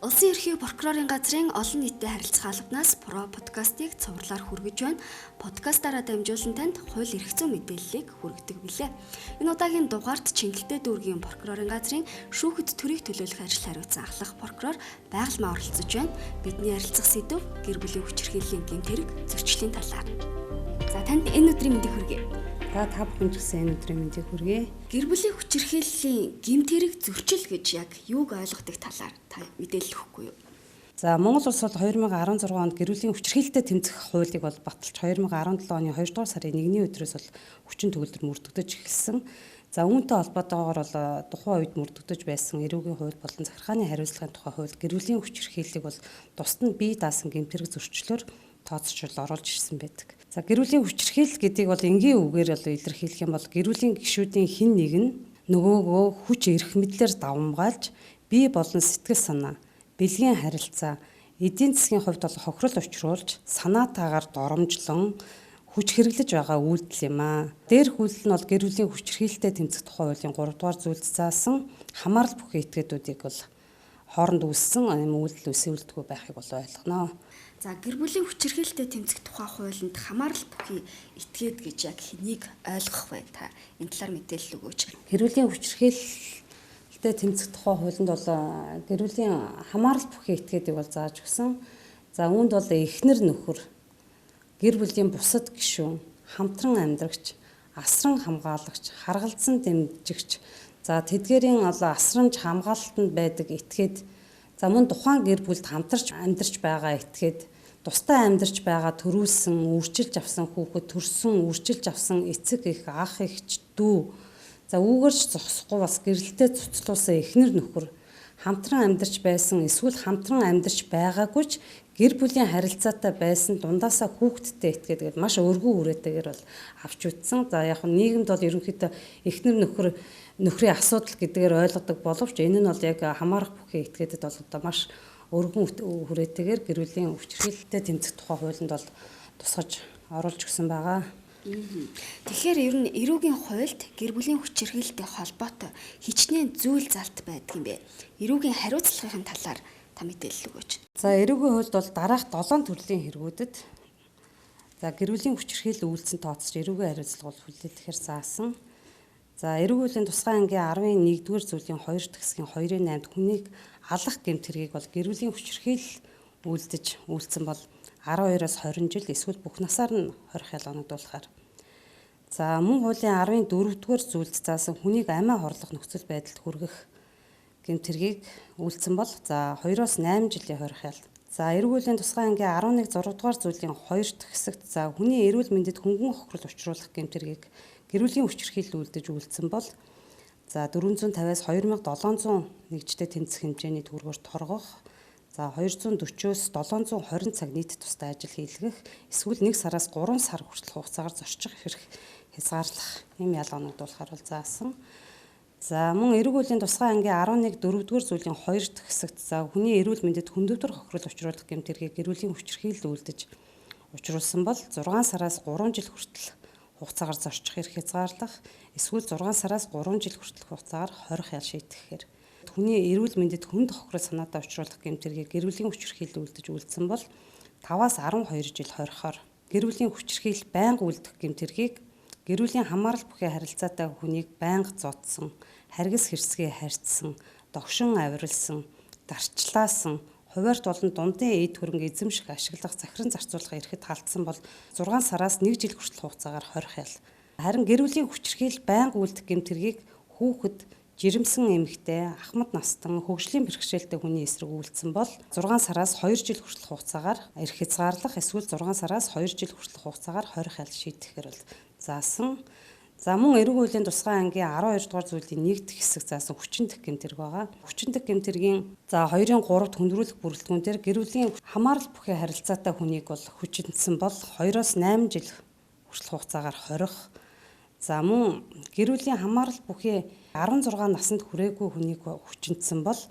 Улсын ерхий прокурорын газрын олон нийтэд харилцах албанаас Про подкастыг цувралаар хүргэж байна. Подкастаараа дамжуулан танд хууль эрх зүйн мэдээллийг хүргэдэг билээ. Энэ удаагийн дугаарт Чингэлтэй дүүргийн прокурорын газрын шүүхэд төрийг төлөөлөх ажил хариуцсан ахлах прокурор байгалмаа оролцож байна. Бидний ярилцах сэдэв гэр бүлийн хүчирхийллийн гэмт хэрэг зөрчлийн талаар. За танд энэ өдрийн мэндийг хүргэе. Та бүхэн ч гэсэн энэ өдрийн мэндийг хүргэе. Гэр бүлийн хүчирхийллийн гэмт хэрэг зөрчил гэж яг юуг ойлгодог талаар та мэдээлэл өгөхгүй юу? За Монгол улс бол 2016 онд гэр бүлийн хүчирхийлэлтэд тэмцэх хуулийг бол баталж 2017 оны 2 дугаар сарын 1-ний өдрөөс бол хүчин төгөлдөр мөрдөгдөж эхэлсэн. За үүнтэй холбоотойгоор бол тухайн үед мөрдөгдөж байсан эрүүгийн хууль болон захиргааны хариуцлагын тухай хууль гэр бүлийн хүчирхийллийг бол тусад нь бие даасан гэмт хэрэг зөрчлөөр тооцоолж оруулж ирсэн байдаг. За гэр бүлийн хүчирхийлэл гэдгийг бол энгийн үгээр бол илэрхийлэх юм бол гэр бүлийн гишүүдийн хэн нэг нь нөгөөгөө хүч эрх мэдлэр давамгаалж бие болон сэтгэл санаа, бэлгийн харилцаа, эдийн засгийн хувьд бол хохирол учруулж санаатаагаар доромжлон хүч хэрэглэж байгаа үйлдэл юм аа. Дээрх үйлдэл нь бол гэр бүлийн хүчирхийлэлтэд тэмцэх тухай хуулийн 3 дугаар зүйлд заасан хамаарал бүхий этгээдүүдийг бол хооронд үүссэн үйлдэл үсвэлдэггүй байхыг бол ойлгоно. За гэр бүлийн хүчирхийлэлтэд тэмцэх тухай хуулинд хамаарал бүхий этгээд гэж яг хэнийг ойлгох вэ? Та энэ талаар мэдээлэл өгөөч. Гэр бүлийн хүчирхийлэлтэд тэмцэх тухай хуулинд бол гэр бүлийн хамаарал бүхий этгээдийг бол зааж өгсөн. За үүнд бол эхнэр нөхөр, гэр бүлийн бусад гишүүн, хамтран амьдрагч, асран хамгаалагч, харгалзан дэмжигч, за тэдгээрийн асрамж хамгаалалтанд байдаг этгээд, за мөн тухайн гэр бүлд хамтарч амьдарч байгаа этгээд, тусдаа амьдарч байгаа төрүүлсэн, үржилж авсан хүүхэд, төрсөн, үржилж авсан эцэг эх, ах эгч, дүү, за үүгээрч зогсохгүй бас гэрэлтэй цуцлуулсан эхнэр нөхөр, хамтран амьдарч байсан эсвэл хамтран амьдарч байгаагүй ч гэр бүлийн харилцаатай байсан дундаасаа хүүхэдтэй этгээд маш өргөн үрээтэйгээр бол авч үзсэн. За яг нь нийгэмд бол ерөнхийдөө эхнэр нөхрийн асуудал гэдгээр ойлгодог боловч энэ нь бол яг хамаарах бүхий этгээдэд бол одоо маш өргөн хүрээтэйгээр гэр бүлийн хүчирхийлэлтэд тэмцэх тухай хуулинд бол тусгаж оруулж өгсөн байгаа. Тэгэхээр ер нь эрүүгийн хуульд гэр бүлийн хүчирхийлэлтэй холбоотой хичнээн зүйл залт байдаг юм бэ? Эрүүгийн хариуцлагын талаар та мэдээлэл өгөөч. За эрүүгийн хуульд бол дараах 7 төрлийн хэрэгүүдэд за гэр бүлийн хүчирхийлэл үйлдэлд тооцож эрүүгийн хариуцлага бол хүлээлгэхээр заасан. За эрүүгийн хуулийн тусгай ангийн 11-р зүйлийн 2 дахь хэсгийн 2-8-д хүнийг алах гэмт хэргийг бол гэр бүлийн хүчирхийлэл үйлдсэн бол 12-оос 20 жил эсвэл бүх насаар нь хорих ял оногдуулахаар. За мөн хуулийн 14-р зүйлд заасан хүнийг амиа хорлох нөхцөл байдалд хүргэх гэмт хэргийг үйлдсэн бол за 2-оос 8 жилийн хорих ял. За эрүүгийн хуулийн тусгай ангийн 11 6 дугаар зүйлийн 2 дахь хэсэгт за хүний эрүүл мэндэд хөнгөн хохирол учруулах гэмт хэргийг гэр бүлийн хүчирхийлэл үйлдсэн бол за 450-аас 2700 нэгжтэй тэмцэх хэмжээний төгрөгөөр торгох. За 240-өөс 720 цаг нийт тусдаа ажил хийлгэх эсвэл 1 сараас 3 сар хүртэл хугацаагаар зорчих хэрэг хязгаарлах юм ял оногдуулахаар бол заасан. За мөн эрүүгийн хуулийн тусгай ангийн 11 4-р зүйлийн 2 дахь хэсэгт за хүний эрүүл мэндэд хүндөвдөр хохирол учруулах гэмт хэргийг гэр бүлийн хүчирхийлэл учруулсан бол 6 сараас 3 жил хүртэл хугацаагаар зорчих хэрэг хязгаарлах эсвэл 6 сараас 3 жил хүртэлх хугацаагаар хорих ял шийтгэхээр хүний эрүүл мэндэд хүнд хохирол санаатаа учруулах гэмт хэргийг гэр бүлийн хүчирхийлэл үйлдсэн бол 5-аас 12 жил хорихоор гэр бүлийн хүчирхийлэл байнга үйлдэх гэмт хэргийг гэр бүлийн хамаарал бүхий харилцаатай хүнийг байнга зодсон, харгас хэрсгээ харьцсан, догшин авиралсан, дарчлаасан, хуваарьт болон дундын эд хөрөнгө эзэмших ашиглах захиран зарцуулах эрхэд халтсан бол 6 сараас 1 жил хүртэл хугацаагаар хорих ял. Харин гэр бүлийн хүчирхийлэл байнга үйлдэх гэмт хэргийг хүүхэд, жирэмсэн эмэгтэй, ахмад настан, хөгжлийн бэрхшээлтэй хүний эсрэг үйлдсэн бол 6 сараас 2 жил хүртэл хугацаагаар эрх хязгаарлах эсвэл 6 сараас 2 жил хүртэл хугацаагаар хорих ял шийтгэхээр бол заасан. За мөн эрүүгийн хуулийн тусгай ангийн 12 дугаар зүйлийн 1 дахь хэсэг заасан хүчин дэх гэмт хэрэг байгаа. Хүчин дэх гэмт хэргийн за 2-ын 3-т хүндрүүлэх бүрэлдэхүүн дээр гэр бүлийн хамаарал бүхий харилцаатай хүнийг бол хүчинтсэн бол 2-оос 8 жил хүртэл хугацаагаар хорих. За мөн гэр бүлийн хамаарал бүхий 16 наснд хүрээгүй хүнийг хүчинтсэн бол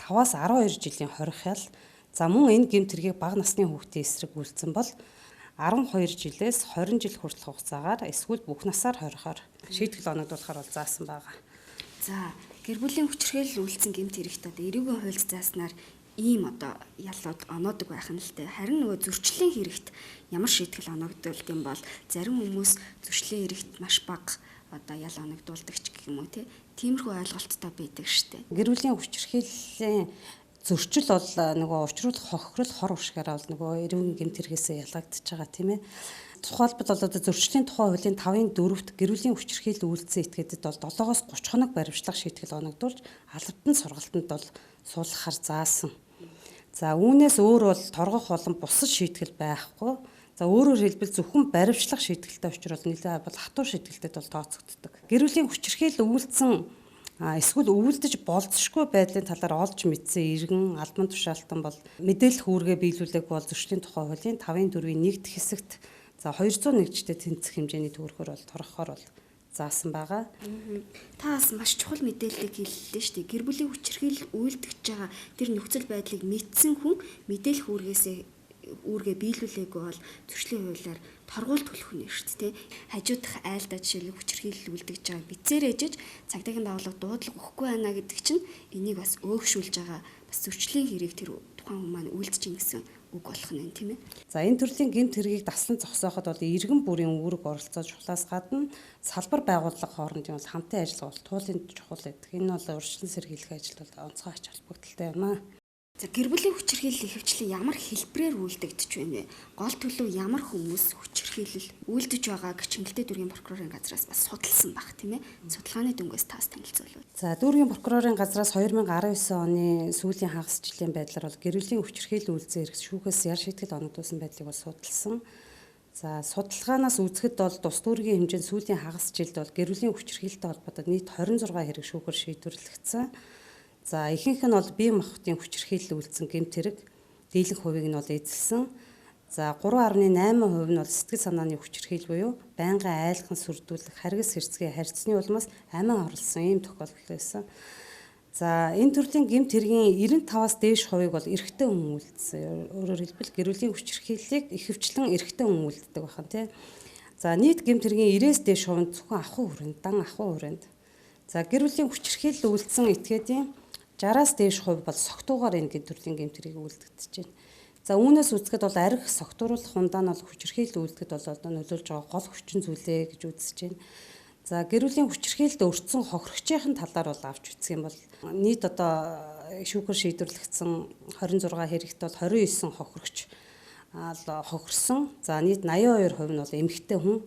5-аас 12 жилийн хорих ял. За мөн энэ гэмт хэргийг бага насны хүүхдийн эсрэг үйлдсэн бол 12 жилээс 20 жил хүртэлх хугацаагаар эсвэл бүх насаар хорихоор шийтгэл оногдуулахаар бол заасан байгаа. За гэр бүлийн хүчирхийлэл үйлдсэн гэмт хэрэгт одоо эрүүгийн хуульд зааснаар ийм одоо яллууд оноодог байх нь л дээ. Харин нөгөө зөрчлийн хэрэгт ямар шийтгэл оногдуулт юм бол зарим хүмүүс зөрчлийн хэрэгт маш бага одоо ял оногдуулдагч гэх юм уу тиймэрхүү ойлголттой байдаг штэ. Гэр бүлийн хүчирхийллийн зөрчил бол нөгөө учруулах хохирол хор уршгаараа бол нөгөө эрүүгийн гэмт хэрэгээсээ ялгагдчихж байгаа тийм ээ. Тухайлбал бол одоо зөрчлийн тухай хуулийн 5-ын 4-т гэр бүлийн хүчирхийлэл үйлдсэн этгээдэд бол 7-оос 30 хоног баривчлах шийтгэл оногдуулж албатан сургалтанд бол суулгахаар заасан. За үүнээс өөр бол торгох болон бусад шийтгэл байхгүй. За өөрөөр хэлбэл зөвхөн баривчлах шийтгэлтэй учраас нэлээд бол хатуу шийтгэлтэд бол тооцогддог. Гэр бүлийн хүчирхийлэл үйлдсэн эсвэл өвөлдөж болцсошгүй байдлын талаар олж мэдсэн иргэн албан тушаалтан бол мэдээлэл хүүргээ биелүүлэх бол зөрчлийн тухай хуулийн 5-ын 4-ийн 1-р хэсэгт за 201-тэй тэнцэх хэмжээний төгрөгөөр бол торгохоор бол заасан байгаа. Та бас маш чухал мэдээллийг хэллээ шүү дээ. Гэр бүлийн хүчирхийлэл үйлдэж байгаа тэр нөхцөл байдлыг мэдсэн хүн мэдээлэл үүргээ биелүүлээгүй бол зөрчлийн хуулиар торгуул төлөх нь шүү дээ. Хажуудах айлдаа жишээлбэл хүчирхийлэл үйлдэж байгааг бицээр ээжж цагдаагийн байгууллага дуудлага өгөхгүй байна гэдэг чинь энийг бас өөгшүүлж байгаа бас зөрчлийн хэрэг тэр тухайн хүн маань үйлдэж ин гэсэн үг болох нь тийм ээ. За энэ төрлийн гэмт хэргийг даслан зогсооход бол иргэн бүрийн үүрэг оролцоо чухлаас гадна салбар байгууллага хоорондын бол хамтын ажиллагаа бол туулын чухал байдаг. Энэ бол урьдчилан сэргийлэх ажил бол онцгой ач холбогдолтой юм аа. За гэр бүлийн хүчирхийлэл ихэвчлэн ямар хэлбэрээр үйлдэгдэж байна вэ? Гол төлөв ямар хүмүүс хүчирхийлэл үйлдэж байгааг Чингэлтэй дүүргийн прокурорын газраас бас судалсан баг тийм ээ. Судалгааны дүнгээс таас танилцуулбал. За дүүргийн прокурорын газраас 2019 оны сүүлийн хагас жилийн байдлаар бол гэр бүлийн хүчирхийлэл үйлдсэн хэрэгс шүүхээс яар шийтгэл оногдуулсан байдлыг бол судалсан. За судалгаанаас үзэхэд бол тус дүүргийн хэмжээнд сүүлийн хагас жилд бол гэр бүлийн хүчирхийлэлтэй холбоотой нийт 26 хэрэг шүүхээр шийдвэрлэгдсэн. За ихэнх нь бол бие махбодын хүчирхийлэл үйлдсэн гэмт хэрэг дийлэнх хувийг нь бол эзэлсэн. За 3.8% нь бол сэтгэл санааны хүчирхийлэл буюу байнгын айлхан сүрдүүлэх, харгас хэрцгий харьцны улмаас амин орлсон ийм тохиолдол байсан. За энэ төрлийн гэмт хэргийн 95-аас дээш хувийг бол эрэгтэй хүн үйлдсэн. Өөрөөр хэлбэл гэр бүлийн хүчирхийллийг ихэвчлэн эрэгтэй хүн үйлддэг байна тийм. За нийт гэмт хэргийн 90-ээс дээш хувь нь зөвхөн ахуй хүрээнд, дан ахуй хүрээнд. За гэр бүлийн хүчирхийлэл үйлдсэн этгээдийн 60-аас дээш хувь бол согтуугаар энэ төрлийн гэмт хэргийг үйлдэгдэж байна. За үүнээс үзэхэд бол арх согтууруулах хундаа нь бол хүчирхийлэл үйлдэхэд бол одоо нөлөөлж байгаа гол хүчин зүйлээ гэж үзэж байна. За гэр бүлийн хүчирхийлэлд өртсөн хохирогчийн талаар бол авч үзэх юм бол нийт одоо шүүхэр шийдвэрлэгдсэн 26 хэрэгт бол 29 хохирогч хохирсон. За нийт 82% нь бол эмэгтэй хүн,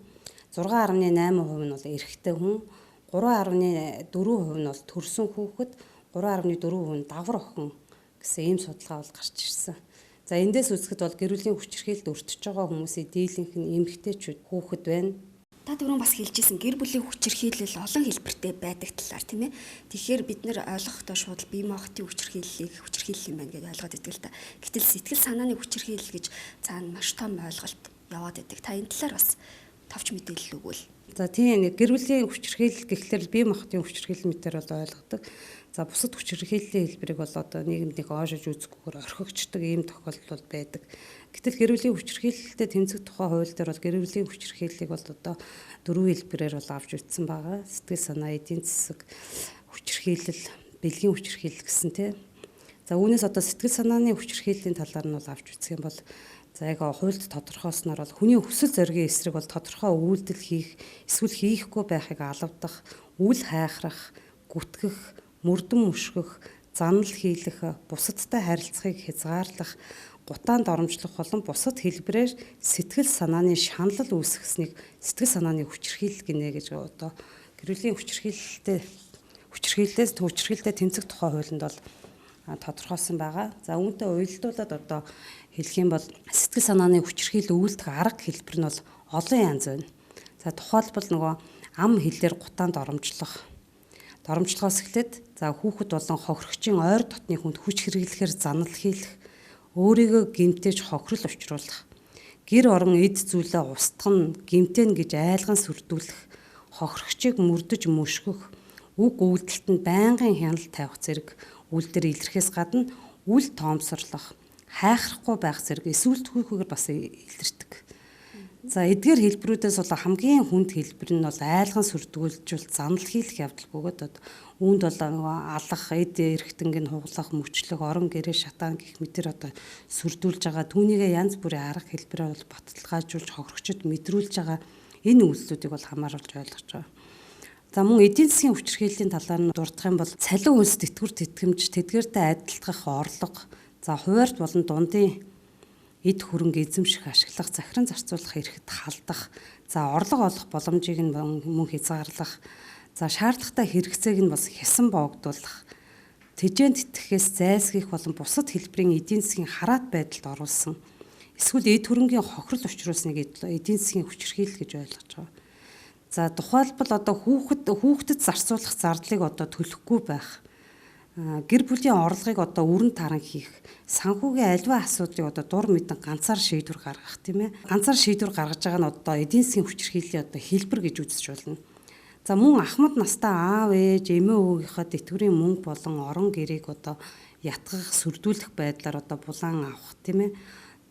6.8% нь бол эрэгтэй хүн, 3.4% нь бол төрсөн хүүхэд, 3.4% нь давар охин гэсэн ийм судалгаа бол гарч ирсэн. За эндээс үзэхэд бол гэр бүлийн хүчирхийлэлд өртөж байгаа хүмүүсийн дийлэнх нь эмэгтэйчүүд, хүүхэд байна. Та түрүүн бас хэлжсэн гэр бүлийн хүчирхийлэл олон хэлбэртэй байдаг талаар тийм ээ. Тэгэхээр бид нэр ойлгохдоо шууд бие махбодын хүчирхийлэл юм байна гэж ойлгоод идэг л та. Гэтэл сэтгэл санааны хүчирхийлэл гэж цаана маш том ойлголт яваад идэг. Та энэ талаар бас товч мэдээлэл өгвөл. За тийм гэр бүлийн хүчирхийлэл гэхлээр бие махбодын хүчирхийлэл мэтэр бол ойлгодог. За бусад хүчирхийллийн хэлбэрийг бол одоо нийгэмдээ оошиж үзэхгүйгээр орхигчдаг ийм тохиолдол байдаг. Гэтэл гэр бүлийн хүчирхийлэлтэй тэмцэх тухай хууль дээр бол гэр бүлийн хүчирхийллийг бол одоо дөрвөн хэлбэрээр бол авч үзсэн байгаа. Сэтгэл санаа, эдийн засаг, хүчирхийлэл, бэлгийн хүчирхийлэл гэсэн тийм. За үүнээс одоо сэтгэл санааны хүчирхийллийн талаар нь бол авч үзэх юм бол за яг хуульд тодорхойлсноор бол хүний хүсэл зоригийн эсрэг бол тодорхой үйлдэл хийх, эсвэл хийхгүй байхыг алавдах, үл хайхрах, гүтгэх, мөрдөн мөшгөх, занал хийлэх, бусадтай харилцахыг хязгаарлах, гутаанд оромжлох болон бусад хэлбэрээр сэтгэл санааны шаналл үүсгэснийг сэтгэл санааны хүчирхийлэл гинэ гэж одоо гэр бүлийн хүчирхийллээс төвчрхийлэлтэй тэмцэх тухай хуулинд бол тодорхойлсон байгаа. За үүнтэй уялдуулаад одоо хэлэх юм бол сэтгэл санааны хүчирхийлэл үйлдэх арга хэлбэр нь бол олон янз байна. За тухайлбал нөгөө ам хэлээр гутаанд доромжлохоос эхлээд за хүүхэд болон хохирогчийн ойр дотны хүнд хүч хэрэглэхээр занал хийлэх, өөрийгөө гэмтээж хохирол учруулах, гэр орон эд зүйлээ устгах, гэмтэн гэж айлган сүрдүүлэх, хохирогчийг мөрдөж мөшгөх, үг үйлдэлтэнд байнгын хяналт тавих зэрэг үйлдэл илэрхээс гадна үл тоомсорлох, хайхрахгүй байх зэрэг эсвэл түүхийгээр бас илэрдэг. За эдгээр хэлбэрүүдээс бол хамгийн хүнд хэлбэр нь бол айлган сүрдгүүлжүүлэлт занал хийх явдал бөгөөд үүнд бол алах, эд эрхтэнгийн хуглах, мөчлөх, орон гэрээ шатаан гэх мэтэр одоо сүрдүүлж байгаа. Түүнийгээ янз бүрийн арга хэлбэрээр бол баталгаажуулж хохирогчд мэдрүүлж байгаа энэ үйлслүүдийг бол хамааруулж ойлгож байгаа. За мөн эдийн засгийн хүчирхийллийн талаар нь дурдах юм бол цалин үнс тэтгэвэр тэтгэмж, тэдгээртэй адилдах орлого, за хуваарьт болон дундын эд хөрөнгө эзэмших, ашиглах, захиран зарцуулах эрхт халдах, за орлого олох боломжийг нь мөн хязгаарлах, за шаардлагатай хэрэгцээг нь бас хясан боогдуулах, тэжээнд итгэхээс зайлсхийх болон бусад хэлбэрийн эдийн засгийн хараат байдалд оруулсан. Эсвэл эд хөрөнгийн хохирол учруулсныг эдийн засгийн хүчирхийлэл гэж ойлгож байгаа. За тухайлбал одоо хүүхдэд зарцуулах зардлыг одоо төлөхгүй байх. Гэр бүлийн орлогыг одоо өрн таран хийх, санхүүгийн аливаа асуудлыг одоо дур мэдэн ганцаар шийдвэр гаргах тийм ээ. Ганцаар шийдвэр гаргаж байгаа нь одоо эдийн засгийн хүчирхийллийн одоо хэлбэр гэж үзэж болно. За мөн ахмад настай аав ээж, эмээ өвгийнхөө тэтгэврийн мөнгө болон орон гэрээг одоо ятгах, сүрдүүлэх байдлаар одоо булаан авах тийм ээ.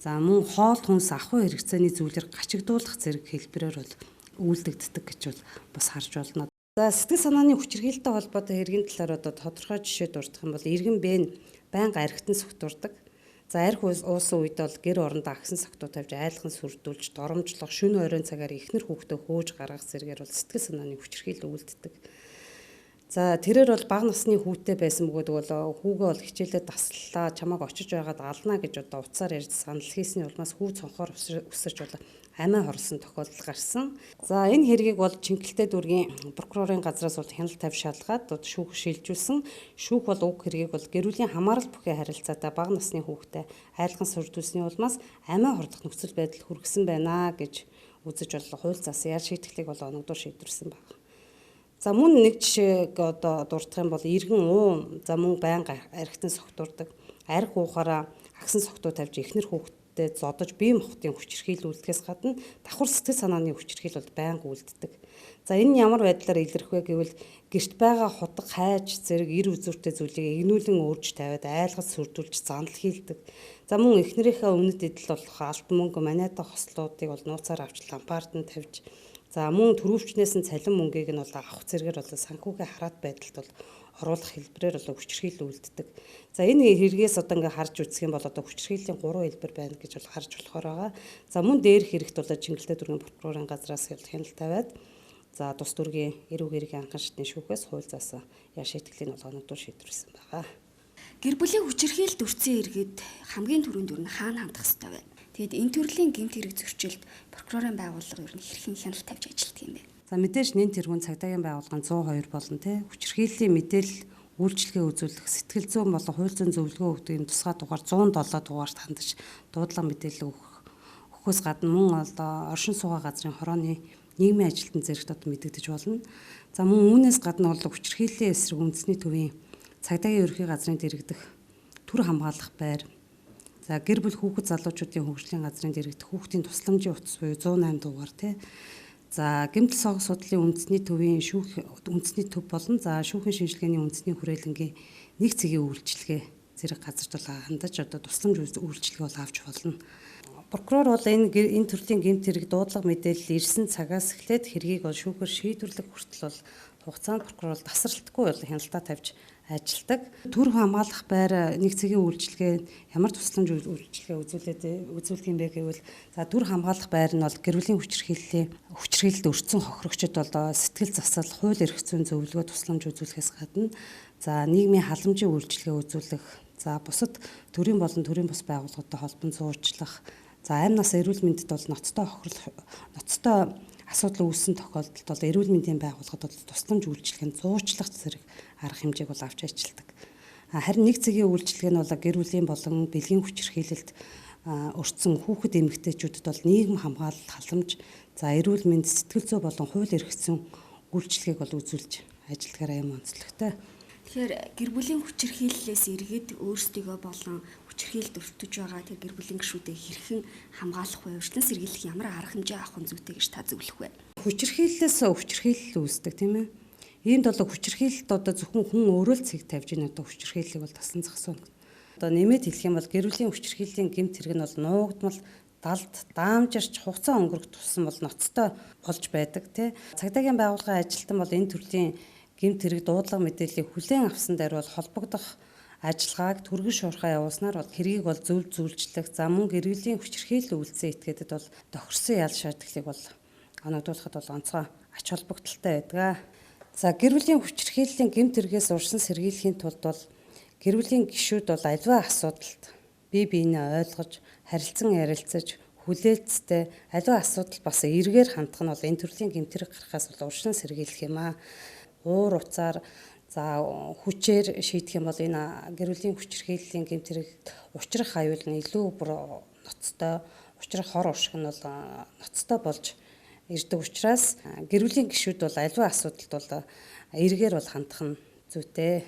За мөн хоол хүнс ахуй хэрэгцээний зүйлээр гачигдуулах зэрэг хэлбэрээр бол үйлдэгддэг гэж бол бас харж болно. За сэтгэл санааны хүчирхийлэлтэй холбоотой хэргийн талаар одоо тодорхой жишээ дурдах юм бол иргэн бэн байнга архитан согтурдаг. За арх уусан үед бол гэр орондоо агсан согтуу тавьж айлхан сүрдүүлж доромжлох, шөнө оройн цагаар ихнэр хүүхдээ хөөж гаргах зэргээр бол сэтгэл санааны хүчирхийлэл үлддэг. За тэрээр бол бага насны хүүтэй байсан бөгөөд бол хүүгээ бол хичээлээ таслалаа, чамааг очиж байгаад ална гэж одоо уцаар ярьж санал хийсний улмаас хүү цонхоор өсөрч бол амиа хорлсон тохиолдол гарсан. За энэ хэргийг бол Чингэлтэй дүүргийн прокурорын газраас бол хяналт тавь шалгаад шүүх шилжүүлсэн. Шүүх бол уг хэргийг бол гэр бүлийн хамаарал бүхий харилцаатай бага насны хүүхдэд айлган сүрдүүлсний улмаас амиа хорлох нөхцөл байдал хүргэсэн байна гэж үзэж боллоо. Хууль заасан яар шийтгэлийг бол оногдуур шийдвэрсэн байна. За мөн нэг жишээг одоо дурдах юм бол иргэн уу, за мөн байнга архитан согтурдаг. Арх уухаараа агсан согтуу тавьж ихнэр хүүхдэд зодож бие махбодын хүчирхийлэл үлдэхээс гадна давхар сэтгэл санааны хүчирхийлэл бол байнга үлддэг. За энэ нь ямар байдлаар илэрх вэ гэвэл гэрт байгаа хутга хайж зэрэг эр үзүүртэй зүйлийг игнүүлэн өөрж тавиад айлгаж сүрдүүлж занал хийлдэг. За мөн эхнэрийнхээ үнэт идэл болох алт мөнгө манайда хослуудыг бол нууцаар авч лампаард нь тавьж, за мөн төрөвчнээс нь цалин мөнгийг нь бол авах зэрэгээр бол санхүүгийн хараат байдалд бол оруулах хэлбэрээр бол хүчирхийлэл үлддэг. За энэ хэрэгээс одоо ингээ харж үзэх юм бол одоо хүчирхийллийн 3 хэлбэр байна гэж бол харж болохоор байгаа. За мөн дээрх хэрэгт бол Чингэлтэй дүүргийн прокурорын газраас хяналт тавиад, за тус дүргийн эрүүг хэргийн анхан шатны шүүхээс хууль заасан яар шийтгэлийг бол оногдуур шийдвэрсэн байгаа. Гэр бүлийн хүчирхийлэлд өртсөн иргэд хамгийн түрүүнд юу н хаана хандах ёстой вэ? Тэгэд энэ төрлийн гэмт хэрэг зөрчилд прокурорын байгууллага ер нь хэрхэн хяналт тавьж ажилладаг юм бэ? За мэдээж нэн тэргүүн цагдаагийн байгууллагын 102 болно те. Хүчирхийллийн мэдээлэл үйлчлэгээ үзүүлэх, сэтгэл зүйн болон хууль зүйн зөвлөгөө өгдөг юм тусгай дугаар 107 дугаарт хандаж дуудлага мэдээлэл өгөхөөс гадна мөн одоо оршин суугаа газрын хорооны нийгмийн ажилтан зэрэгт одоо мэдэгдэж болно. За мөн үүнээс гадна бол хүчирхийллийн эсрэг үндэсний төвийн цагдаагийн ерөнхий газрын дэргэдэх төр хамгаалах байр. За гэр бүл хүүхэд залуучуудын хөгжлийн газрын дэргэдэх хүүхдийн тусламжийн утас буюу 108 дугаар тий. За гэмтэл согс судлалын үндэсний төвийн үндэсний төв болон за шүүхийн шинжилгээний үндэсний хүрээлэнгийн нэг цэгийн үйлчилгээ зэрэг газарт бол хандаж одоо тусламж үйлчилгээ бол авч болно. Прокурор бол энэ төрлийн гэмт хэрэг дуудлага мэдээлэл ирсэн цагаас эхлээд хэргийг бол шүүхээр шийдвэрлэх хүртэл бол хугацаанд прокурор тасралтгүй бол хяналтаа тавьж ажилдаг. Төр хамгаалах байр нэг цэгийн үйлчилгээ ямар тусламж үйлчилгээ үзүүлэх юм бэ гэвэл за төр хамгаалах байр нь бол гэр бүлийн хүчирхийлэлд өртсөн хохирогчид бол сэтгэл засал, хууль эрх зүйн зөвлөгөө тусламж үзүүлэхээс гадна за нийгмийн халамжийн үйлчилгээ үзүүлэх, за бусад төрийн болон төрийн бус байгууллагатай холбон зуучлах, за амь нас эрүүл мэндэд бол ноцтой асуудал үүссэн тохиолдолд бол эрүүл мэндийн байгууллагад бол тусламж үйлчилгээнд зуучлах зэрэг арга хэмжээг бол авч ажилладаг. Харин нэг цэгийн үйлчилгээ нь бол гэр бүлийн болон бэлгийн хүчирхийлэлд өртсөн хүүхэд эмэгтэйчүүдэд бол нийгэм хамгаалалт халамж, за эрүүл мэнд, сэтгэл зүй болон хууль эрх зүйн үйлчилгээг бол үзүүлж ажилладаг юм онцлогтой. Тэгэхээр гэр бүлийн хүчирхийллээс иргэд өөрсдийгөө болон хүчирхийлэлд өртөж байгаа тэр гэр бүлийн гишүүдэд хэрхэн хамгаалах вэ? Өвчлөн сэргийлэх ямар арга хэмжээ авах нь зүйтэй гэж та зөвлөх вэ? Хүчирхийллээс хүчирхийлэл үүсдэг тийм ээ. Иймд бол хүчирхийлэлд одоо зөвхөн хүн өөрөө л цэг тавьж ийн одоо хүчирхийллийг бол тасан зогсооно. Одоо нэмээд хэлэх юм бол гэр бүлийн хүчирхийллийн гэмт хэрэг нь бол нуугдмал далд даамжирч хугацаа өнгөрөх тусам бол ноцтой болж байдаг тий. Цагдаагийн байгууллагын ажилтан бол энэ төрлийн гэмт хэрэг дуудлага мэдээллийг хүлээн авсан дээр бол холбогдох ажиллагааг түргэн шуурхаа явуулснаар бол хэргийг бол зөв зөвлжлэх, за мөн гэр бүлийн хүчирхийлэл үйлдэлсэн этгээдэд бол тохирсон ял шаардлагыг бол оногдуулахад бол онцгой ач холбогдолтой байдаг. За гэр бүлийн хүчирхийллийн гэмт хэрэгээс урьсан сэргийлэхийн тулд бол гэр бүлийн гишүүд бол аливаа асуудалд бие биенээ ойлгож, харилцан ярилцаж, хүлээлттэй аливаа асуудал бас эргээр хандах нь бол энэ төрлийн гэмт хэрэг гарахаас бол урьсан сэргийлэх юм аа. Уур уцаар за хүчээр шийдэх юм бол энэ гэр бүлийн хүчирхийллийн гэмт хэрэг учрах аюул нь илүү бүр ноцтой, учрах хор уршиг нь бол ноцтой болж ирдэг учраас гэр бүлийн гишүүд бол аливаа асуудалд бол эргээр бол хандах нь зүйтэй.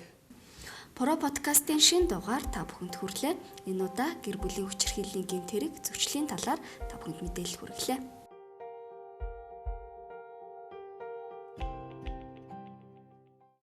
Про подкастын шинэ дугаар та бүхэнд хүрлээ. Энэ удаа гэр бүлийн хүчирхийллийн гэмт хэрэг зөрчлийн талаар та бүхэнд мэдээлэл хүргэлээ.